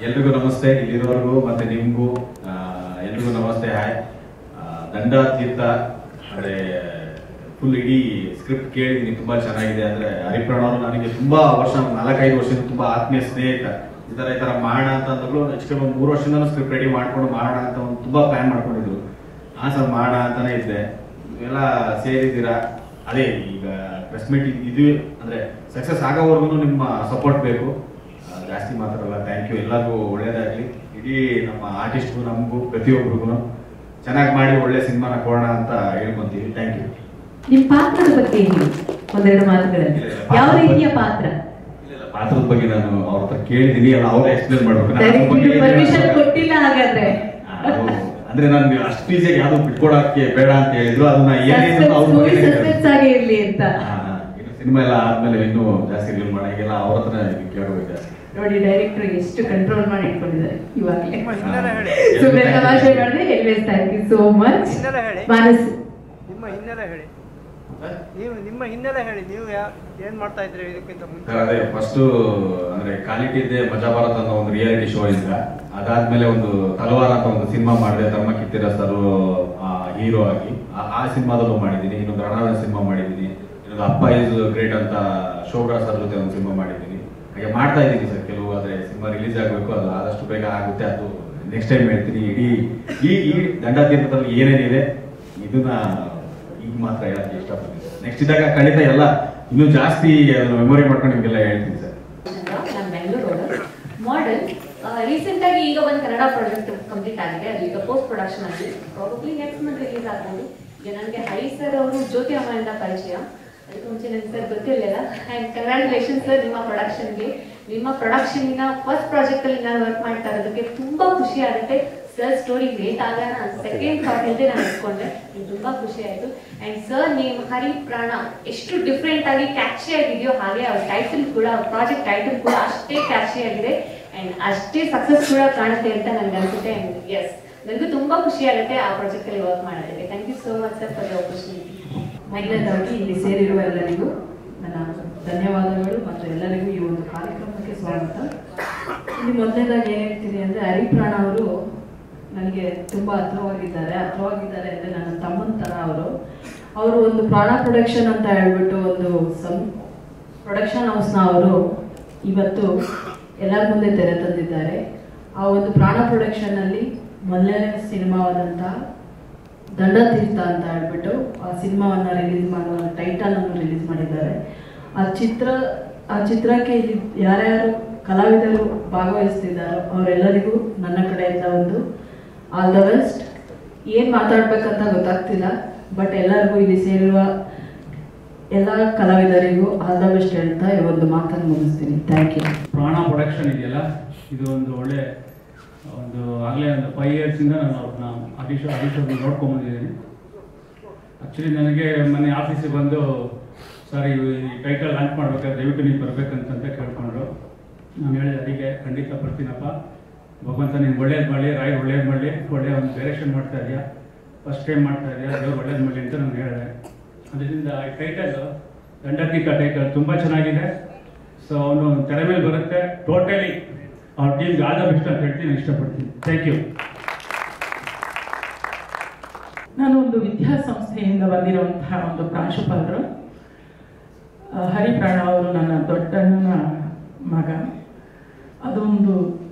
ಎಲ್ರಿಗೂ ನಮಸ್ತೆ, ಇಲ್ಲಿರೋರ್ಗೂ ಮತ್ತೆ ನಿಮಗೂ ಎಲ್ರಿಗೂ ನಮಸ್ತೆ. ಹಾಯ್. ದಂಡ ತೀರ್ಥ ಅಂದರೆ ಫುಲ್ ಇಡೀ ಸ್ಕ್ರಿಪ್ಟ್ ಕೇಳಿದ್ದೀನಿ, ತುಂಬಾ ಚೆನ್ನಾಗಿದೆ. ಅಂದರೆ ಹರಿಪ್ರಾಣ್ ಅವರು ನನಗೆ ತುಂಬಾ ವರ್ಷ, 4-5 ವರ್ಷದಿಂದ ತುಂಬಾ ಆತ್ಮೀಯ ಸ್ನೇಹಿತ. ಈ ಥರ ಮಾಡೋಣ ಅಂತ ಅಂದಾಗಲೂ ನೆಕ್ಸ್ಟ್ 3 ವರ್ಷದಿಂದ ಸ್ಕ್ರಿಪ್ಟ್ ರೆಡಿ ಮಾಡ್ಕೊಂಡು ಮಾಡೋಣ ಅಂತ ಒಂದು ತುಂಬಾ ಪ್ಲಾನ್ ಮಾಡ್ಕೊಂಡಿದ್ರು. ಸರ್ ಮಾಡೋಣ ಅಂತಾನೆ ಇದ್ದೆ. ಎಲ್ಲ ಸೇರಿದ್ದೀರಾ. ಅದೇ ಈಗ ಪ್ರೆಸ್ ಮೀಟ್ ಇದು ಅಂದರೆ ಸಕ್ಸಸ್ ಆಗೋವರೆಗೂ ನಿಮ್ಮ ಸಪೋರ್ಟ್ ಬೇಕು. ಜಾಸ್ತಿ ಮಾತಾಡಲ್ಲ. Thank you. ಎಲ್ಲರಿಗೂ ಒಳ್ಳೇದಾಗಲಿ. ಇಡೀ ನಮ್ಮ ಆರ್ಟಿಸ್ಟ್ಗೂ ನಮಗೂ ಪ್ರತಿಯೊಬ್ಬರಿಗೂ ಚೆನ್ನಾಗಿ ಮಾಡಿ ಒಳ್ಳೆ ಸಿನಿಮಾನ ಕೊಡೋಣ ಅಂತ ಹೇಳ್ಕೊಂತೀವಿ. Thank you. ನಿಮ್ಮ ಪಾತ್ರದ ಬಗ್ಗೆ ಒಂದೆರಡು ಮಾತುಗಳಲ್ಲಿ ಯಾವ ರೀತಿಯ ಪಾತ್ರ? ಪಾತ್ರದ ಬಗ್ಗೆ ನಾನು ಅವ್ರ ಹತ್ರ ಕೇಳಿದೀನಿ, ಅಲ್ಲ ಅವರೇ ಎಕ್ಸ್ಪ್ಲೇನ್ ಮಾಡ್ಬೇಕು. ಪರ್ಮಿಷನ್ ಕೊಟ್ಟಿಲ್ಲ ಹಾಗಾದ್ರೆ? ಅಂದ್ರೆ ನಾನು ಅಷ್ಟು ಈಸಿಯಾಗಿ ಯಾವ್ದು ಬಿಟ್ಕೊಡಕ್ಕೆ ಬೇಡ ಅಂತ ಹೇಳಿದ್ರು. ಅದನ್ನ ಏನೇನು ಇರ್ಲಿ ಅಂತ ಸಿನಿಮಾ ಎಲ್ಲ ಆದ್ಮೇಲೆ ಇನ್ನೂ ಜಾಸ್ತಿ ರಿವೀಲ್ ಮಾಡಾಗೆಲ್ಲ ಅವ್ರ ಹತ್ರ ಕೇಳಬೇಕು ಜಾಸ್ತಿ. ನೋಡಿ, ಡೈರೆಕ್ಟರ್ ಎಷ್ಟು ಕಂಟ್ರೋಲ್ ಮಾಡಿ ಇಟ್ಕೊಂಡಿದ್ದಾರೆ ಇವಾಗಲೇ. ಸುಮ್ಮನೆ ತಮಾಷೆ ಮಾಡಿದ್ರೆ. Always thank you so much. Manas, ನಿಮ್ಮ ಹಿನ್ನೆಲೆ ಹೇಳಿ. ನಿಮ್ಮ ಹಿನ್ನೆಲೆ ಹೇಳಿ, ನೀವು ಏನ್ ಮಾಡ್ತಾ ಇದ್ರಿ ಇದಕ್ಕಿಂತ ಮುಂಚೆ? ಅದೇ ಫಸ್ಟ್ ಅಂದ್ರೆ ಕ್ವಾಲಿಟಿ ಇದೆ ಮಜಾ ಭಾರತ್ ಅನ್ನೋ ಒಂದು ರಿಯಾಲಿಟಿ ಶೋ ಇಂದ, ಅದಾದ್ಮೇಲೆ ಒಂದು ತಲವಾರ ಅಂತ ಒಂದು ಸಿನಿಮಾ ಮಾಡಿದೆ. ಧರ್ಮ ಕಿತ್ತಿರ ಸರ್ ಹೀರೋ ಆಗಿ ಆ ಸಿನಿಮಾದಲ್ಲೂ ಮಾಡಿದ್ದೀನಿ. ಇನ್ನೊಂದು ರಣಾದ ಸಿನಿಮಾ ಮಾಡಿದ್ದೀನಿ. ಇನ್ನೊಂದು ಅಪ್ಪ ಇಸ್ ಗ್ರೇಟ್ ಅಂತ ಶೋಭಾ ಸರ್ ಜೊತೆ ಒಂದು ಸಿನಿಮಾ ಮಾಡಿದ್ದೀನಿ. ಹಾಗೆ ಮಾಡ್ತಾ ಇದ್ದೀನಿ ಸರ್ ಕೆಲವು. ಆದ್ರೆ ಸಿನಿಮಾ ರಿಲೀಸ್ ಆಗಬೇಕು, ಅದು ಆದಷ್ಟು ಬೇಗ ಆಗುತ್ತೆ. ಅದು ನೆಕ್ಸ್ಟ್ ಟೈಮ್ ಹೇಳ್ತೀನಿ. ಈ ದಂಡ ತೀರ್ಥದಲ್ಲಿ ಏನೇನಿದೆ ಇದನ್ನ ಈಗ ಮಾತ್ರ ಹೇಳಕ್ಕೆ ಇಷ್ಟಪಡ್ತೀನಿ. ನೆಕ್ಸ್ಟ್ ಇದ್ದಾಗ ಖಂಡಿತ ಎಲ್ಲ ಇನ್ನೂ ಜಾಸ್ತಿ ಮೆಮೊರಿ ಮಾಡ್ಕೊಂಡು ನಿಮ್ಗೆಲ್ಲ ಹೇಳ್ತೀನಿ ಸರ್. ನಾನು ಬೆಂಗಳೂರು ಮಾಡೆಲ್. ರೀಸೆಂಟ್ ಆಗಿ ಈಗ ಒಂದು ಕನ್ನಡ ಪ್ರಾಜೆಕ್ಟ್ ಕಂಪ್ಲೀಟ್ ಆಗಿದೆ. ಅದು ಈಗ ಪೋಸ್ಟ್ ಪ್ರೊಡಕ್ಷನ್ ಆಗಿ ಪ್ರಾಬಬ್ಲಿ ನೆಕ್ಸ್ಟ್ ಮಂತ್ ರಿಲೀಸ್ ಆಗ್ಬೋದು. ಈಗ ನನಗೆ ಹರಿ ಸರ್ ಅವರು ಜ್ಯೋತಿ ಅಮ್ಮನಿಂದ ಪರಿಚಯ. ಅದಕ್ಕೆ ಮುಂಚೆ ನನಗೆ ಸರ್ ಗೊತ್ತಿರಲಿಲ್ಲ. ಆ್ಯಂಡ್ ಕಂಗ್ರ್ಯಾಚುಲೇಷನ್ಸ್ ಸರ್ ನಿಮ್ಮ ಪ್ರೊಡಕ್ಷನ್ಗೆ. ನಿಮ್ಮ ಪ್ರೊಡಕ್ಷನಿನ ಫಸ್ಟ್ ಪ್ರಾಜೆಕ್ಟ್ ಅಲ್ಲಿ ನಾನು ವರ್ಕ್ ಮಾಡ್ತಾ ಇರೋದಕ್ಕೆ ತುಂಬಾ ಖುಷಿ ಆಗುತ್ತೆ. ಸರ್ ಸ್ಟೋರಿ ಗ್ರೇಟ್ ಆಗ ನಾನು ಸೆಕೆಂಡ್ ಥಾಟ್ ಇಲ್ಲದೆ ನಾನು ಇಟ್ಕೊಂಡೆ. ತುಂಬಾ ಖುಷಿ ಆಯಿತು. ಆ್ಯಂಡ್ ಸರ್ ನೇಮ್ ಹರಿ ಪ್ರಾಣ ಎಷ್ಟು ಡಿಫ್ರೆಂಟ್ ಆಗಿ ಕ್ಯಾಚಿ ಆಗಿದೆಯೋ ಹಾಗೆ ಅವ್ರ ಟೈಟಲ್ ಕೂಡ, ಅವ್ರ ಪ್ರಾಜೆಕ್ಟ್ ಟೈಟಲ್ ಕೂಡ ಅಷ್ಟೇ ಕ್ಯಾಚಿ ಆಗಿದೆ. ಆ್ಯಂಡ್ ಅಷ್ಟೇ ಸಕ್ಸಸ್ ಕೂಡ ಕಾಣುತ್ತೆ ಅಂತ ನನಗೆ ಅನ್ಸುತ್ತೆ. ಆ್ಯಂಡ್ ಎಸ್, ನನಗೂ ತುಂಬಾ ಖುಷಿ ಆಗುತ್ತೆ ಆ ಪ್ರಾಜೆಕ್ಟ್ ಅಲ್ಲಿ ವರ್ಕ್ ಮಾಡೋದಕ್ಕೆ. Thank you so much sir for the opportunity. ಮೊದಲನೇದಾಗಿ ಇಲ್ಲಿ ಸೇರಿರುವ ಎಲ್ಲರಿಗೂ ನನ್ನ ಧನ್ಯವಾದಗಳು ಮತ್ತು ಎಲ್ಲರಿಗೂ ಈ ಒಂದು ಕಾರ್ಯಕ್ರಮಕ್ಕೆ ಸ್ವಾಗತ. ಇಲ್ಲಿ ಮೊದಲನೇದಾಗಿ ಏನು ಹೇಳ್ತೀನಿ ಅಂದರೆ, ಹರಿಪ್ರಾಣ ಅವರು ನನಗೆ ತುಂಬ ಹತ್ರವಾಗಿದ್ದಾರೆ ಅಂದರೆ ನನ್ನ ತಮ್ಮನ ಥರ ಅವರು ಒಂದು ಪ್ರಾಣ ಪ್ರೊಡಕ್ಷನ್ ಅಂತ ಹೇಳ್ಬಿಟ್ಟು ಒಂದು ಪ್ರೊಡಕ್ಷನ್ ಹೌಸ್ನ ಅವರು ಇವತ್ತು ಎಲ್ಲರ ಮುಂದೆ ತೆರೆ ತಂದಿದ್ದಾರೆ. ಆ ಒಂದು ಪ್ರಾಣ ಪ್ರೊಡಕ್ಷನ್ನಲ್ಲಿ ಮೊದಲನೇ ಸಿನಿಮಾವಾದಂಥ ದಂಡ ತೀರ್ಥ ಅಂತ ಹೇಳ್ಬಿಟ್ಟು ಆ ಸಿನಿಮಾವನ್ನು ರಿಲೀಸ್ ಮಾಡುವ ಟೈಟಲನ್ನು ರಿಲೀಸ್ ಮಾಡಿದ್ದಾರೆ. ಆ ಚಿತ್ರಕ್ಕೆ ಇಲ್ಲಿ ಯಾರ್ಯಾರು ಕಲಾವಿದರು ಭಾಗವಹಿಸ್ತಿದ್ದಾರೋ ಅವರೆಲ್ಲರಿಗೂ ನನ್ನ ಕಡೆಯಿಂದ ಒಂದು ಆಲ್ ದ ಬೆಸ್ಟ್. ಏನು ಮಾತಾಡ್ಬೇಕಂತ ಗೊತ್ತಾಗ್ತಿಲ್ಲ, ಬಟ್ ಎಲ್ಲರಿಗೂ ಇಲ್ಲಿ ಸೇರಿರುವ ಎಲ್ಲ ಕಲಾವಿದರಿಗೂ ಆಲ್ ದ ಬೆಸ್ಟ್ ಹೇಳ್ತಾ ಈ ಒಂದು ಮಾತನ್ನು ಮುಗಿಸ್ತೀನಿ. Thank you. ಪ್ರಾಣ ಪ್ರೊಡಕ್ಷನ್ ಇದೆಯಲ್ಲ, ಇದು ಒಂದು ಒಳ್ಳೆ ಆಗಲೇ ಒಂದು 5 ಇಯರ್ಸಿಂದ ನಾನು ಅವ್ರನ್ನ ಹರೀಶ್ ನೋಡ್ಕೊಂಬಂದಿದ್ದೀನಿ. ಆ್ಯಕ್ಚುಲಿ ನನಗೆ ಮೊನ್ನೆ ಆಫೀಸಿಗೆ ಬಂದು, ಸರ್ ಈ ಟೈಟಲ್ ಲಾಂಚ್ ಮಾಡ್ಬೇಕಾದ್ರೆ ದಯವಿಟ್ಟು ನೀವು ಬರಬೇಕಂತ ಕೇಳ್ಕೊಂಡ್ರು. ನಾನು ಹೇಳಿದೆ, ಅದಕ್ಕೆ ಖಂಡಿತ ಬರ್ತೀನಪ್ಪ, ಭಗವಂತ ನೀನು ಒಳ್ಳೇದು ಮಾಡಲಿ, ರಾಯ್ ಒಳ್ಳೇದು ಮಾಡಲಿ, ಒಳ್ಳೆಯ ಒಂದು ಡೈರೆಕ್ಷನ್ ಮಾಡ್ತಾ ಇದೆಯಾ, ಫಸ್ಟ್ ಟೈಮ್ ಮಾಡ್ತಾ ಇದೆಯಾ, ದೇವ್ರು ಒಳ್ಳೇದು ಮಾಡಲಿ ಅಂತ ನಾನು ಹೇಳಿದೆ. ಅದರಿಂದ ಈ ಟೈಟಲ್ ದಂಡತೀರ್ಥ ಟೈಟಲ್ ತುಂಬ ಚೆನ್ನಾಗಿದೆ. ಸೊ ಅವನು ತೆರೆ ಮೇಲೆ ಬರುತ್ತೆ. ಟೋಟಲಿ ಅವ್ರ ಟೀಮ್ಗೆ ಆದ ಬೆಸ್ಟ್ ಅಂತ ಹೇಳ್ತೀನಿ, ಇಷ್ಟಪಡ್ತೀನಿ. Thank you. ನಾನು ಒಂದು ವಿದ್ಯಾಸಂಸ್ಥೆಯಿಂದ ಬಂದಿರುವಂತಹ ಒಂದು ಪ್ರಾಂಶುಪಾಲರು. ಹರಿಪ್ರಾಣ ಅವರು ನನ್ನ ದೊಡ್ಡಣ್ಣನ ಮಗ. ಅದೊಂದು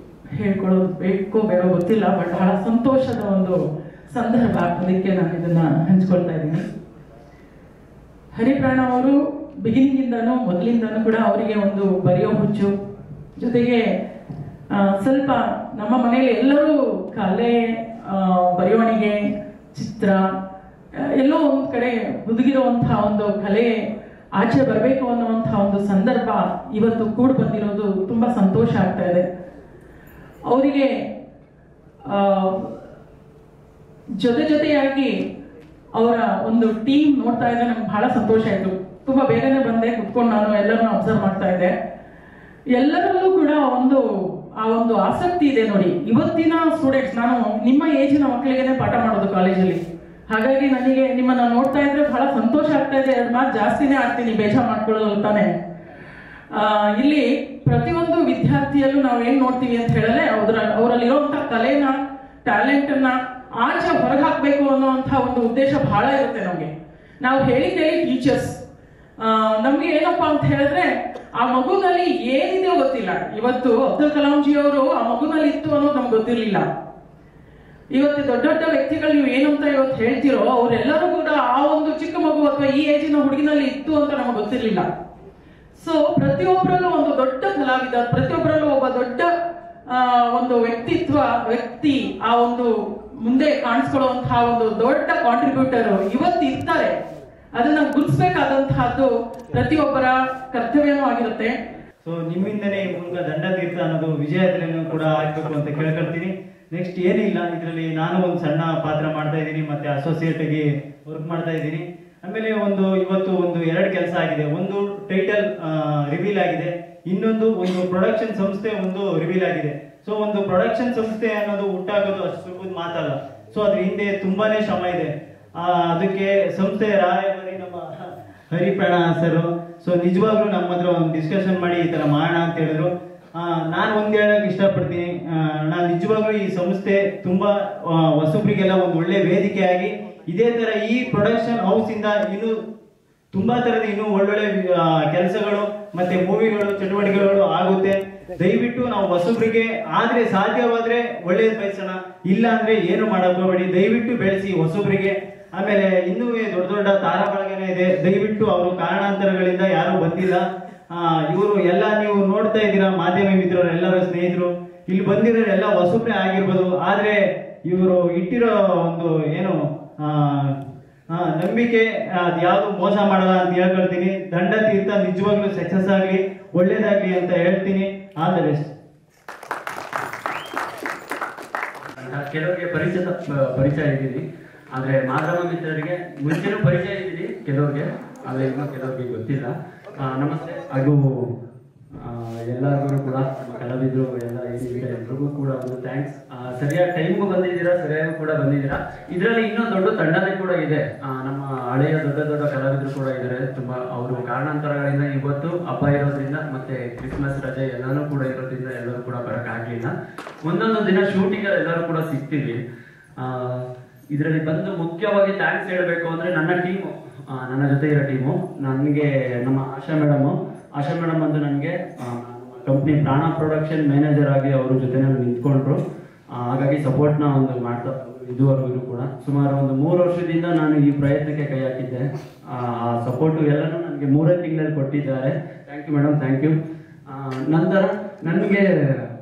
ಹೇಳ್ಕೊಳ್ಳೋದು ಬೇಕೋ ಬೇಡೋ ಗೊತ್ತಿಲ್ಲ, ಬಟ್ ಬಹಳ ಸಂತೋಷದ ಒಂದು ಸಂದರ್ಭ. ಅದಕ್ಕೆ ನಾನು ಇದನ್ನು ಹಂಚ್ಕೊಳ್ತಾ ಇದ್ದೀನಿ. ಹರಿಪ್ರಾಣ ಅವರು ಬಿಗಿನಿಂಗಿಂದನೂ ಮೊದಲಿಂದನೂ ಕೂಡ ಅವರಿಗೆ ಒಂದು ಬರೆಯೋ ಹುಚ್ಚು, ಜೊತೆಗೆ ಸ್ವಲ್ಪ ನಮ್ಮ ಮನೆಯಲ್ಲಿ ಎಲ್ಲರೂ ಕಲೆ, ಬರೆವಣಿಗೆ, ಚಿತ್ರ ಎಲ್ಲೋ ಒಂದು ಕಡೆ ಹುದುಗಿರುವಂತಹ ಒಂದು ಕಲೆ ಆಚೆ ಬರಬೇಕು ಅನ್ನುವಂತಹ ಒಂದು ಸಂದರ್ಭ ಇವತ್ತು ಕೂಡ ಬಂದಿರೋದು ತುಂಬ ಸಂತೋಷ ಆಗ್ತಾ ಇದೆ. ಅವರಿಗೆ ಜೊತೆಯಾಗಿ ಅವರ ಒಂದು ಟೀಮ್ ನೋಡ್ತಾ ಇದ್ದರೆ ನಮ್ಗೆ ಬಹಳ ಸಂತೋಷ ಆಯಿತು. ತುಂಬ ಬೇಗನೆ ಬಂದೆ, ಕುತ್ಕೊಂಡು ನಾನು ಎಲ್ಲರನ್ನೂ ಅಬ್ಸರ್ವ್ ಮಾಡ್ತಾ ಇದ್ದೆ. ಎಲ್ಲರಲ್ಲೂ ಕೂಡ ಆ ಒಂದು ಆಸಕ್ತಿ ಇದೆ ನೋಡಿ. ಇವತ್ತಿನ ಸ್ಟೂಡೆಂಟ್ಸ್, ನಾನು ನಿಮ್ಮ ಏಜಿನ ಮಕ್ಕಳಿಗೆ ಪಾಠ ಮಾಡೋದು ಕಾಲೇಜಲ್ಲಿ. ಹಾಗಾಗಿ ನನಗೆ ನಿಮ್ಮನ್ನ ನೋಡ್ತಾ ಇದ್ರೆ ಬಹಳ ಸಂತೋಷ ಆಗ್ತಾ ಇದೆ. 2 ಮಾತು ಜಾಸ್ತಿನೇ ಆಗ್ತೀನಿ, ಬೇಜಾರು ಮಾಡ್ಕೊಳ್ಳೋದು ಅಂತಾನೆ. ಇಲ್ಲಿ ಪ್ರತಿಯೊಂದು ವಿದ್ಯಾರ್ಥಿಯಲ್ಲೂ ನಾವು ಏನ್ ನೋಡ್ತೀವಿ ಅಂತ ಹೇಳಿದ್ರೆ ಅವರಲ್ಲಿರುವಂತಹ ಕಲೆನ, ಟ್ಯಾಲೆಂಟ್ ಅನ್ನ ಆಚೆ ಹೊರಗೆ ಹಾಕ್ಬೇಕು ಅನ್ನುವಂತಹ ಒಂದು ಉದ್ದೇಶ ಬಹಳ ಇರುತ್ತೆ ನಮ್ಗೆ. ನಾವು ಹೇಳಿ ಟೀಚರ್ಸ್ ನಮ್ಗೆ ಏನಪ್ಪಾ ಅಂತ ಹೇಳಿದ್ರೆ ಆ ಮಗುನಲ್ಲಿ ಏನಿದೆಯೋ ಗೊತ್ತಿಲ್ಲ. ಇವತ್ತು ಅಬ್ದುಲ್ ಕಲಾಂ ಜಿ ಅವರು ಆ ಮಗುನಲ್ಲಿ ಇತ್ತು ಅನ್ನೋದು ನಮ್ಗೆ ಗೊತ್ತಿರ್ಲಿಲ್ಲ. ಇವತ್ತು ದೊಡ್ಡ ದೊಡ್ಡ ವ್ಯಕ್ತಿಗಳು ನೀವು ಏನಂತ ಇವತ್ತು ಹೇಳ್ತಿರೋ ಅವರೆಲ್ಲರೂ ಕೂಡ ಆ ಒಂದು ಚಿಕ್ಕ ಮಗು ಅಥವಾ ಈ ಏಜಿನ ಹುಡುಗಿನಲ್ಲಿ ಇತ್ತು ಅಂತ ನಮಗೆ ಗೊತ್ತಿರ್ಲಿಲ್ಲ. ಸೊ ಪ್ರತಿಯೊಬ್ಬರಲ್ಲೂ ಒಂದು ದೊಡ್ಡ ಕಲಾವಿದ, ಪ್ರತಿಯೊಬ್ಬರಲ್ಲೂ ಒಬ್ಬ ದೊಡ್ಡ ಒಂದು ವ್ಯಕ್ತಿ ಆ ಒಂದು ಮುಂದೆ ಕಾಣಿಸ್ಕೊಳ್ಳುವಂತಹ ಒಂದು ದೊಡ್ಡ ಕಾಂಟ್ರಿಬ್ಯೂಟರ್ ಇವತ್ತು ಇರ್ತಾರೆ. ಅದನ್ನ ಗುರುತಿಸಬೇಕಾದಂತಹದ್ದು ಪ್ರತಿಯೊಬ್ಬರ ಕರ್ತವ್ಯನೂ ಆಗಿರುತ್ತೆ. ಸೊ ನಿಮ್ಮಿಂದನೇ ಮುಂಗ ದಂಡತೀರ್ಥ ಅನ್ನೋದು ವಿಜಯದಲ್ಲಿನೂ ಕೂಡ ಆಗ್ಬೇಕು ಅಂತ ಕೇಳ್ಕೊಳ್ತೀನಿ. ನೆಕ್ಸ್ಟ್ ಏನಿಲ್ಲ, ಇದರಲ್ಲಿ ನಾನು ಒಂದು ಸಣ್ಣ ಪಾತ್ರ ಮಾಡ್ತಾ ಇದ್ದೀನಿ, ಮತ್ತೆ ಅಸೋಸಿಯೇಟ್ ಆಗಿ ವರ್ಕ್ ಮಾಡ್ತಾ ಇದ್ದೀನಿ. ಆಮೇಲೆ ಇವತ್ತು ಒಂದು 2 ಕೆಲಸ ಆಗಿದೆ. ಒಂದು ಟೈಟಲ್ ರಿವೀಲ್ ಆಗಿದೆ, ಇನ್ನೊಂದು ಪ್ರೊಡಕ್ಷನ್ ಸಂಸ್ಥೆ ರಿವೀಲ್ ಆಗಿದೆ. ಸೊ ಒಂದು ಪ್ರೊಡಕ್ಷನ್ ಸಂಸ್ಥೆ ಅನ್ನೋದು ಹುಟ್ಟಾಗೋದು ಅಷ್ಟು ಸುಲಭದ ಮಾತಲ್ಲ. ಸೊ ಅದ್ರ ಹಿಂದೆ ತುಂಬಾನೇ ಶ್ರಮ ಇದೆ. ಅದಕ್ಕೆ ಸಂಸ್ಥೆಯ ರಾಯಭಾರಿ ನಮ್ಮ ಹರಿಪ್ರಾಣ ಸರ್. ಸೊ ನಿಜವಾಗ್ಲೂ ನಮ್ಮ ಹತ್ರ ಒಂದು ಡಿಸ್ಕಷನ್ ಮಾಡಿ ಈ ತರ ಮಾಡೋಣ ಅಂತ ಹೇಳಿದ್ರು. ನಾನು ಹೇಳಕ್ ಇಷ್ಟಪಡ್ತೀನಿ, ನಾನು ನಿಜವಾಗ್ಲೂ ಈ ಸಂಸ್ಥೆ ತುಂಬಾ ಹೊಸಬ್ರಿಗೆಲ್ಲ ಒಂದು ಒಳ್ಳೆ ವೇದಿಕೆಯಾಗಿ ಇದೇ ತರ ಈ ಪ್ರೊಡಕ್ಷನ್ ಹೌಸ್ ಇಂದ ಇನ್ನು ತುಂಬಾ ತರದ ಇನ್ನೂ ಒಳ್ಳೊಳ್ಳೆ ಕೆಲಸಗಳು ಮತ್ತೆ ಮೂವಿಗಳು ಚಟುವಟಿಕೆಗಳು ಆಗುತ್ತೆ. ದಯವಿಟ್ಟು ನಾವು ಹೊಸಬ್ರಿಗೆ ಆದ್ರೆ ಸಾಧ್ಯವಾದ್ರೆ ಒಳ್ಳೇದು ಬಯಸೋಣ, ಇಲ್ಲ ಅಂದ್ರೆ ಏನು ಮಾಡಕ್ ಹೋಗ್ಬೇಡಿ. ದಯವಿಟ್ಟು ಬೆಳೆಸಿ ಹೊಸಬ್ರಿಗೆ. ಆಮೇಲೆ ಇನ್ನೂ ದೊಡ್ಡ ದೊಡ್ಡ ತಾರಾ ಬಳಗನೆ ಇದೆ. ದಯವಿಟ್ಟು ಅವರು ಕಾರಣಾಂತರಗಳಿಂದ ಯಾರು ಬಂದಿಲ್ಲ. ಇವರು ಎಲ್ಲ ನೀವು ನೋಡ್ತಾ ಇದ್ದೀರಾ, ಮಾಧ್ಯಮ ಮಿತ್ರರು ಎಲ್ಲರ ಸ್ನೇಹಿತರು ಇಲ್ಲಿ ಬಂದಿರೋರೆಲ್ಲ ಹೊಸಬ್ರೆ ಆಗಿರ್ಬೋದು. ಆದ್ರೆ ಇವರು ಇಟ್ಟಿರೋ ಒಂದು ಏನು ನಂಬಿಕೆ ಅದ್ಯಾವುದು ಮೋಸ ಮಾಡಲ್ಲ ಅಂತ ಹೇಳ್ಕೊಳ್ತೀನಿ. ದಂಡತೀರ್ಥ ನಿಜವಾಗ್ಲೂ ಸಕ್ಸಸ್ ಆಗ್ಲಿ, ಒಳ್ಳೇದಾಗ್ಲಿ ಅಂತ ಹೇಳ್ತೀನಿ. All the best. ಕೆಲವರಿಗೆ ಪರಿಚಯ ಇದ್ದೀನಿ, ಆದ್ರೆ ಮಾಧ್ಯಮ ಮಿತ್ರರಿಗೆ ಮುಂಚೆನೂ ಪರಿಚಯ ಇದ್ದೀನಿ ಕೆಲವ್ರಿಗೆ, ಆದ್ರೆ ಇನ್ನೂ ಕೆಲವ್ರಿಗೆ ಗೊತ್ತಿಲ್ಲ. ನಮಸ್ತೆ. ಹಾಗೂ ಎಲ್ಲರಿಗೂ ಕೂಡ ನಮ್ಮ ಕಲಾವಿದರು ಎಲ್ಲ ಏನಿದೆ ಎಲ್ರಿಗೂ ಕೂಡ ಒಂದು ಥ್ಯಾಂಕ್ಸ್. ಸರಿಯಾದ ಟೈಮ್ಗೂ ಬಂದಿದ್ದೀರಾ, ಸರಿಯಾಗಿ ಕೂಡ ಬಂದಿದ್ದೀರಾ. ಇದರಲ್ಲಿ ಇನ್ನೂ ದೊಡ್ಡ ತಂಡನೇ ಕೂಡ ಇದೆ. ನಮ್ಮ ಹಳೆಯ ದೊಡ್ಡ ಕಲಾವಿದರು ಕೂಡ ಇದ್ದಾರೆ. ತುಂಬಾ ಅವರು ಕಾರಣಾಂತರಗಳಿಂದ ಇವತ್ತು ಹಬ್ಬ ಇರೋದ್ರಿಂದ ಮತ್ತೆ ಕ್ರಿಸ್ಮಸ್ ರಜೆ ಎಲ್ಲಾನು ಕೂಡ ಇರೋದ್ರಿಂದ ಎಲ್ಲರೂ ಕೂಡ ಬರೋಕ್ಕಾಗಲಿಲ್ಲ. ಒಂದೊಂದು ದಿನ ಶೂಟಿಂಗ್ ಎಲ್ಲರೂ ಕೂಡ ಸಿಗ್ತೀವಿ. ಇದರಲ್ಲಿ ಬಂದು ಮುಖ್ಯವಾಗಿ ಥ್ಯಾಂಕ್ಸ್ ಹೇಳಬೇಕು ಅಂದ್ರೆ ನನ್ನ ಟೀಮು, ನನ್ನ ಜೊತೆ ಇರೋ ಟೀಮು. ನನಗೆ ನಮ್ಮ ಆಶಾ ಮೇಡಮ್ ಬಂದು ನನಗೆ ಕಂಪ್ನಿ ಪ್ರಾಣ ಪ್ರೊಡಕ್ಷನ್ ಮ್ಯಾನೇಜರ್ ಆಗಿ ಅವ್ರ ಜೊತೆನಲ್ಲಿ ನಿಂತ್ಕೊಂಡ್ರು. ಹಾಗಾಗಿ ಸಪೋರ್ಟ್ನ ಮಾಡ್ತಾ ಇದುವರೆಗೂ ಕೂಡ ಸುಮಾರು 3 ವರ್ಷದಿಂದ ನಾನು ಈ ಪ್ರಯತ್ನಕ್ಕೆ ಕೈ ಹಾಕಿದ್ದೆ. ಆ ಸಪೋರ್ಟು ಎಲ್ಲನೂ ನನಗೆ 3 ತಿಂಗಳಲ್ಲಿ ಕೊಟ್ಟಿದ್ದಾರೆ. Thank you madam, thank you. ನಂತರ ನನಗೆ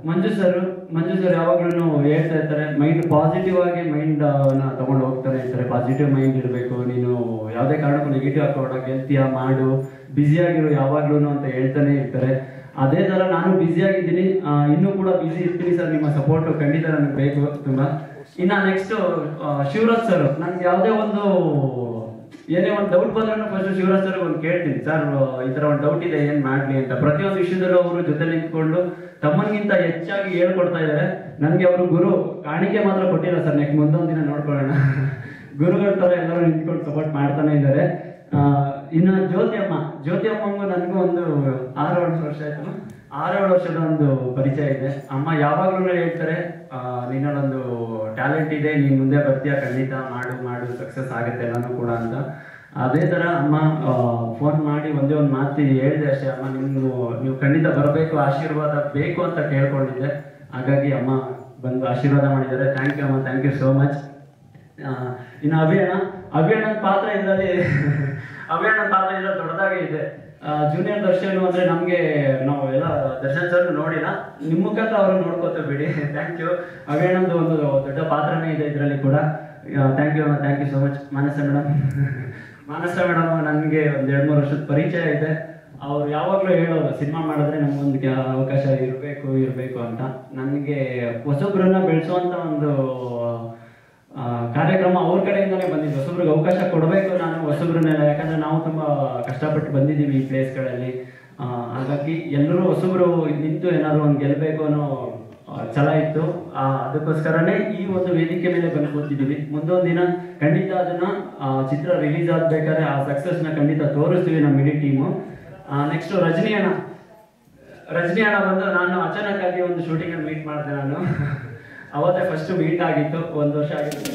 ಮಂಜು ಸರ್ ಯಾವಾಗ್ಲೂ ಹೇಳ್ತಾ ಇರ್ತಾರೆ, ಮೈಂಡ್ ಪಾಸಿಟಿವ್ ಆಗಿ ಮೈಂಡ್ ತಗೊಂಡು ಹೋಗ್ತಾನೆ ಇರ್ತಾರೆ. ಪಾಸಿಟಿವ್ ಮೈಂಡ್ ಇರಬೇಕು, ನೀನು ಯಾವುದೇ ಕಾರಣಕ್ಕೂ ನೆಗೆಟಿವ್ ಹಾಕೋಣ, ಗೆಲ್ತೀಯ ಮಾಡು, ಬ್ಯುಸಿಯಾಗಿರು ಯಾವಾಗ್ಲೂ ಅಂತ ಹೇಳ್ತಾನೆ ಇರ್ತಾರೆ. ಅದೇ ತರ ನಾನು ಬ್ಯುಸಿ ಆಗಿದ್ದೀನಿ, ಇನ್ನೂ ಕೂಡ ಬ್ಯುಸಿ ಇರ್ತೀನಿ ಸರ್. ನಿಮ್ಮ ಸಪೋರ್ಟ್ ಖಂಡಿತ ನನಗೆ ಬೇಕು ತುಂಬಾ. ಇನ್ನ ನೆಕ್ಸ್ಟ್ ಶಿವರಾಜ್ ಸರ್, ನನ್ಗೆ ಯಾವುದೇ ಏನೇ ಒಂದು ಡೌಟ್ ಬಂದ್ರೂ ಫಸ್ಟ್ ಶಿವರಾಜ್ ಸರ್ ಕೇಳ್ತೀನಿ, ಸರ್ ಈ ತರ ಒಂದು ಡೌಟ್ ಇದೆ, ಏನ್ ಮಾಡ್ಲಿ ಅಂತ. ಪ್ರತಿಯೊಂದು ವಿಷಯದಲ್ಲೂ ಅವರು ಜೊತೆ ನಿಂತ್ಕೊಂಡು ತಮ್ಮನಿಗಿಂತ ಹೆಚ್ಚಾಗಿ ಹೇಳ್ಕೊಡ್ತಾ ಇದ್ದಾರೆ. ನನ್ಗೆ ಅವರು ಗುರು ಕಾಣಿಕೆ ಮಾತ್ರ ಕೊಟ್ಟಿಲ್ಲ ಸರ್, ನೆಕ್ಸ್ಟ್ ಮುಂದೊಂದು ದಿನ ನೋಡ್ಕೊಳ್ಳೋಣ. ಗುರುಗಳ ತರ ಎಲ್ಲರೂ ನಿಂತ್ಕೊಂಡು ಸಪೋರ್ಟ್ ಮಾಡ್ತಾನೆ ಇದ್ದಾರೆ. ಇನ್ನು ಜ್ಯೋತಿ ಅಮ್ಮಂಗೂ ನನಗೂ ಒಂದು 6-7 ವರ್ಷ ಆಯ್ತು, 6-7 ವರ್ಷದ ಒಂದು ಪರಿಚಯ ಇದೆ. ಅಮ್ಮ ಯಾವಾಗ್ಲೂ ಹೇಳ್ತಾರೆ, ನಿನ್ನೊಂದು ಟ್ಯಾಲೆಂಟ್ ಇದೆ, ನೀನ್ ಮುಂದೆ ಬರ್ತೀಯ, ಖಂಡಿತ ಮಾಡು ಸಕ್ಸಸ್ ಆಗುತ್ತೆ ಎಲ್ಲಾನು ಕೂಡ ಅಂತ. ಅದೇ ತರ ಅಮ್ಮ ಫೋನ್ ಮಾಡಿ ಒಂದೇ ಒಂದು ಮಾತು ಹೇಳಿದೆ ಅಷ್ಟೇ, ಅಮ್ಮ ನೀವು ಖಂಡಿತ ಬರಬೇಕು, ಆಶೀರ್ವಾದ ಬೇಕು ಅಂತ ಕೇಳ್ಕೊಂಡಿದ್ದೆ. ಹಾಗಾಗಿ ಅಮ್ಮ ಬಂದು ಆಶೀರ್ವಾದ ಮಾಡಿದ್ದಾರೆ. ಥ್ಯಾಂಕ್ ಯು ಅಮ್ಮ, ಥ್ಯಾಂಕ್ ಯು ಸೋ ಮಚ್. ಇನ್ನು ಅಭಿಯಣ್ಣನ ಪಾತ್ರ ಇದರಲ್ಲಿ ದೊಡ್ಡದಾಗೇ ಇದೆ. ಜೂನಿಯರ್ ದರ್ಶನ್ ಅಂದ್ರೆ ನಾವು ಎಲ್ಲ ದರ್ಶನ್ ಸರ್ ನೋಡಿಲ್ಲ, ನಿಮ್ಮ ಮುಖಾಂತರ ಅವ್ರನ್ನ ನೋಡ್ಕೋತ ಬಿಡಿ. Thank you. ಅಭಿಯಣ್ಣಂದು ಒಂದು ದೊಡ್ಡ ಪಾತ್ರನೇ ಇದೆ ಇದರಲ್ಲಿ ಕೂಡ. Thank you so much. Manasa madam ನನಗೆ ಒಂದು 2-3 ವರ್ಷದ ಪರಿಚಯ ಇದೆ. ಅವ್ರು ಯಾವಾಗಲೂ ಹೇಳೋರು, ಸಿನಿಮಾ ಮಾಡಿದ್ರೆ ನಮ್ಗೊಂದು ಅವಕಾಶ ಇರಬೇಕು ಅಂತ. ನನಗೆ ಹೊಸಬ್ರನ್ನ ಬೆಳೆಸುವಂತ ಒಂದು ಕಾರ್ಯಕ್ರಮ ಅವ್ರ ಕಡೆಯಿಂದನೇ ಬಂದಿದ್ದು. ಹೊಸಬ್ರಿಗೆ ಅವಕಾಶ ಕೊಡಬೇಕು ನಾನು ಹೊಸಬ್ರನ್ನೆಲ್ಲ, ಯಾಕಂದ್ರೆ ನಾವು ತುಂಬಾ ಕಷ್ಟಪಟ್ಟು ಬಂದಿದ್ದೀವಿ ಈ ಪ್ಲೇಸ್ಗಳಲ್ಲಿ. ಹಾಗಾಗಿ ಎಲ್ಲರೂ ಹೊಸಬ್ರು ನಿಂತು ಏನಾದ್ರು ಒಂದು ಗೆಲ್ಲಬೇಕು ಅನ್ನೋ ಛಲ ಇತ್ತು. ಅದಕ್ಕೋಸ್ಕರನೇ ಈ ಒಂದು ವೇದಿಕೆ ಮೇಲೆ ಬಂದು ಕೂತಿದ್ದೀವಿ. ಮುಂದೊಂದು ದಿನ ಖಂಡಿತ ಅದನ್ನ ಚಿತ್ರ ರಿಲೀಸ್ ಆಗ್ಬೇಕಾದ್ರೆ ಆ ಸಕ್ಸಸ್ನ ಖಂಡಿತ ತೋರಿಸ್ತೀವಿ ನಮ್ಮ ಇಡೀ ಟೀಮು. ನೆಕ್ಸ್ಟ್ ರಜನಿ ಅಣ್ಣ ಬಂದು ನಾನು ಅಚಾನಕ್ ಆಗಿ ಒಂದು ಶೂಟಿಂಗ್ ಅಲ್ಲಿ ಮೀಟ್ ಮಾಡಿದೆ ನಾನು. ಅವತ್ತೇ ಫಸ್ಟ್ ಮೀಟ್ ಆಗಿತ್ತು, 1 ವರ್ಷ ಆಗಿತ್ತು.